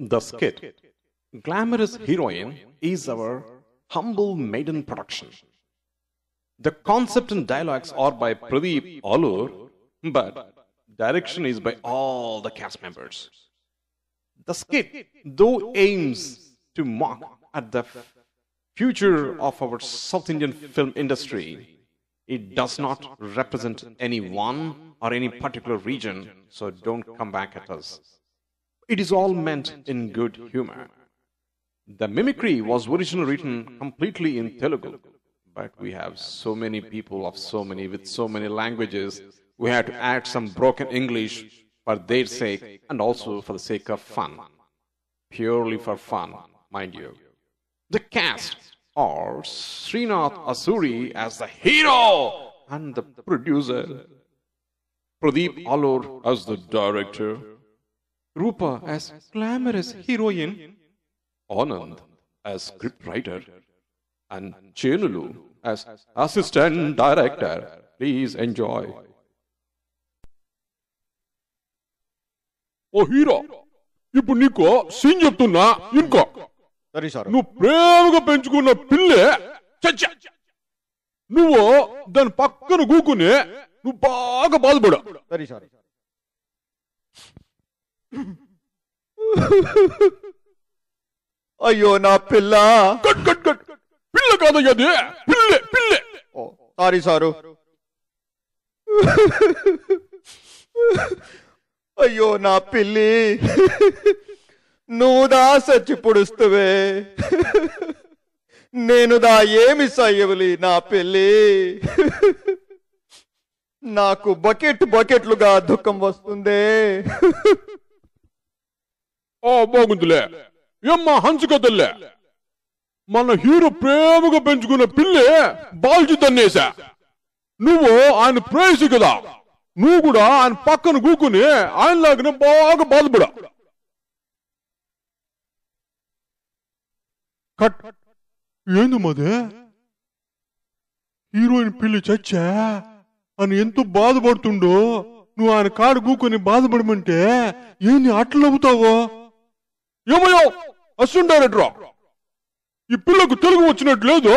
The skit Glamorous Heroine is our humble maiden production. The concept and dialogues are by Pradeep Allur, but direction is by all the cast members. The skit, though aims to mock at the future of our South Indian film industry, it does not represent any one or any particular region, so don't come back at us. It is all meant in good humor. The mimicry was originally written completely in Telugu, but we have so many people of with so many languages, we had to add some broken English for their sake and also for the sake of fun. Purely for fun, mind you. The cast are Srinath Asuri as the hero and the producer, Pradeep Allur as the director, Rupa as glamorous heroine, Anand as scriptwriter, and Chenulu as assistant director. Please enjoy. ఓ hero, ఇప్పుడు నీకు scene చెప్తున్నా ఇంకో. సరే sir. నువ్వు ప్రేమగా పెంచుకున్న పిల్లే చచ్చ. నువ్వు దాని పక్కన కూకుని నువ్వు బాగా బాధపడా. సరే సార్. అయ్యో నా పిల్ల. Cut cut cut. పిల్ల కాదయ్యా అది, పిల్లే పిల్లే. ఓ సారీ సారు. అయ్యో నా పిల్లి, నువ్వుదా సచ్చి పొడుస్తువే, నేనుదా ఏమి సయ్యవలి నా పిల్లి. నాకు బకెట్లుగా దుఃఖం వస్తుందే. ఓ బాగుందిలే. ఏమ్మా హంచుక తల్లే, మన హీరో ప్రేమగా పెంచుకున్న పిల్లే బాల్చి తన్నేసా. నువ్వు ఆయన ప్రేయసి కదా, నువ్వు కూడా ఆయన పక్కన కూకుని ఆయనలాగానే బాగా బాధపడా. కట్. ఏంది మదే, హీరోయిన్ పిల్లి చచ్చా అని ఎంతో బాధపడుతుండో, నువ్వు ఆయన కాడు కూకుని బాధపడమంటే ఏంది అట్లా నవ్వుతావో? ఏమయ్యో అసిస్టెంట్ డైరెక్టరా, ఈ పిల్లకు తెలుగు వచ్చినట్టు లేదు,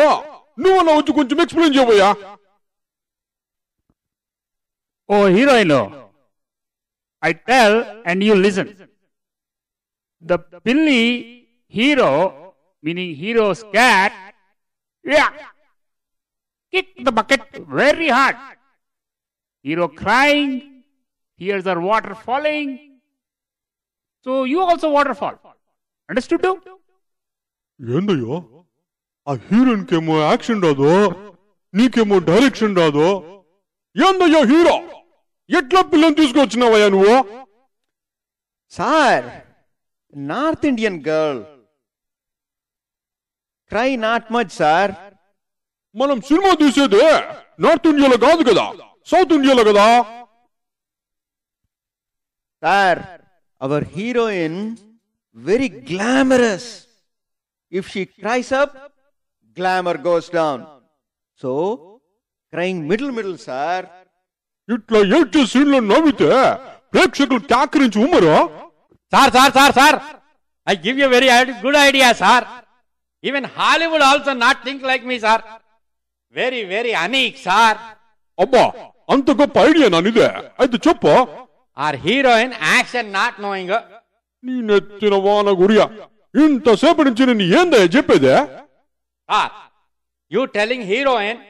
నువ్వన్నా వచ్చి కొంచెం explain చేయబోయా. Oh, heroine, I tell and you listen. The pilly hero, meaning hero's cat, yeah, kick the bucket very hard. Hero crying, tears are water falling. So you also waterfall. Understood? ఏందయ్యో, ఆ heroine కేమో action రాదు, నీకేమో direction రాదు. ఏందయ్యో hero, ఎట్లా పిల్లని తీసుకొచ్చినావయ్యా నువ్వు? Sir, North Indian girl, cry not much sir. మనం సినిమా తీసేది నార్త్ ఇండియాలో కాదు కదా, సౌత్ ఇండియాలో కదా. Sir, our heroine very glamorous. If she cries up, glamour goes down. So crying middle sir. ఇట్లా ఏడ్చే సీన్లో నవ్వితే ప్రేక్షకులు టాకరించి ఉమ్మరు. Sir, I give you a very good idea, sir. Even Hollywood also not think like me, sir. Very unique, sir. అబ్బా, అంత గొప్ప idea నానిదే, అయితే చెప్పు. Our heroine action not knowing. నీ నెత్తిన వాన గురియా, ఇంతసేపు నుంచి నేను ఏందయ్యా చెప్పేదే? Sir, you telling heroine,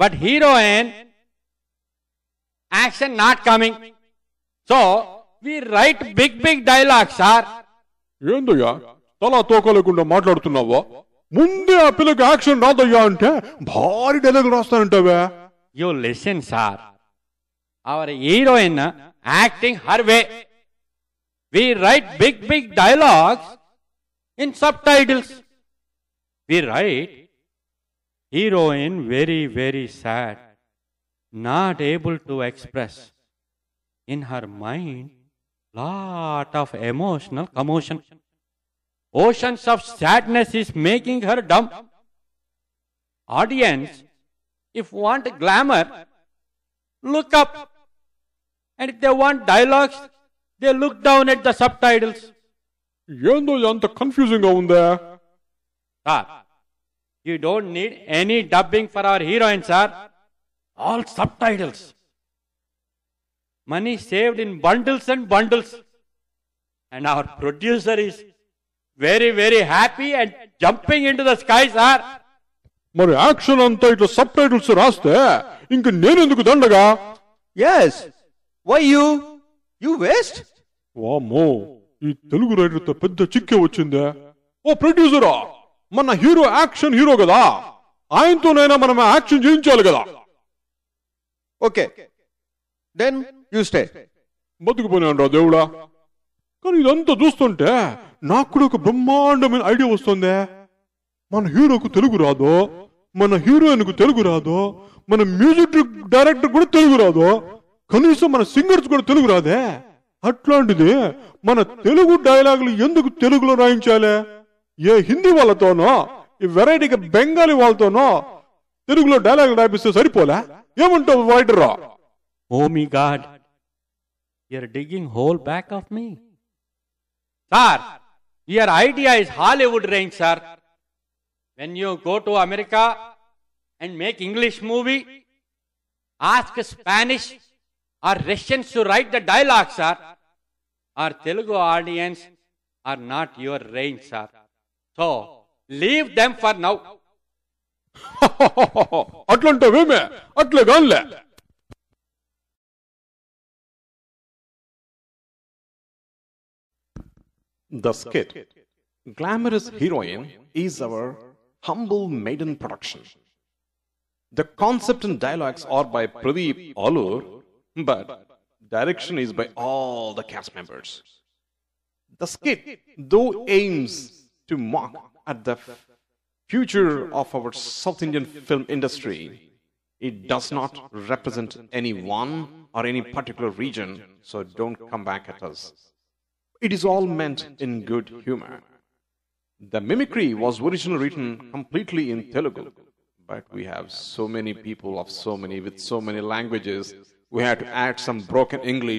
but heroine action not coming. So we write big dialogue, sir. ఏందయ్యా తలా తోక లేకుండా మాట్లాడుతున్నావా? ముందే ఆ పిల్లకి యాక్షన్ రాదయ్యా అంటే భారీ dialogue రాస్తానంటావా? You listen, sir. Our heroine acting her way. We write big dialogues in subtitles. We write heroine very sad, not able to express in her mind lot of emotional commotion. Oceans of sadness is making her dumb. Audience, if want glamour, look up. And if they want dialogues, they look down at the subtitles. ఏందో అంత confusing గా ఉందా? Sir, you don't need any dubbing for our heroine, sir. All subtitles. Money saved in bundles and bundles. And our producer is very, very happy and jumping into the sky, sir. మరి action అంతా ఇట్లా sub titles రాస్తే ఇంక నేనెందుకు దండగా? Yes. Why you? You waste? వామ్మో, ఈ Telugu writer తో పెద్ద చిక్కే వచ్చిందే. ఓ ప్రొడ్యూసరా, మన హీరో యాక్షన్ హీరో కదా, ఆయనతోనైనా మనం యాక్షన్ చేయించాలి కదా. Okay. Then you stay. బతుకుపోయినా దేవుడా. కానీ ఇదంతా చూస్తుంటే నాకు కూడా ఒక బ్రహ్మాండమైన ఐడియా వస్తుందే. మన హీరోకు తెలుగు రాదు, మన హీరోయిన్ కు తెలుగు రాదు, మన మ్యూజిక్ డైరెక్టర్ కూడా తెలుగు రాదు, కనీసం మన సింగర్స్ కూడా తెలుగు రాదే. అట్లాంటిది మన తెలుగు డైలాగులు ఎందుకు తెలుగులో రాయించాలి? ఏ హిందీ వాళ్ళతోనో, ఈ వెరైటీగా బెంగాలీ వాళ్ళతోనో తెలుగులో డైలాగులు రాయిస్తే సరిపోలే? ఏమంటావు రైటరా? Oh my God. You're digging hole back of me. Sir, your idea is Hollywood range, sir. When you go to America and make English movie, ask Spanish or Russians to write the dialogue, sir. Our Telugu audience are not your range, sir. So, leave them for now. అట్లంటావేమే? అట్లే గాన్లే. The skit Glamorous Heroine is our humble maiden production. The concept and dialogues are by Pradeep Alur, but direction is by all the cast members. The skit, though aims to mock at the future of our South Indian film industry, it does not represent any one or any particular region, so don't come back at us. It is all meant in good humor. The mimicry was originally written completely in Telugu, but we have so many people with so many languages, we had to add some broken English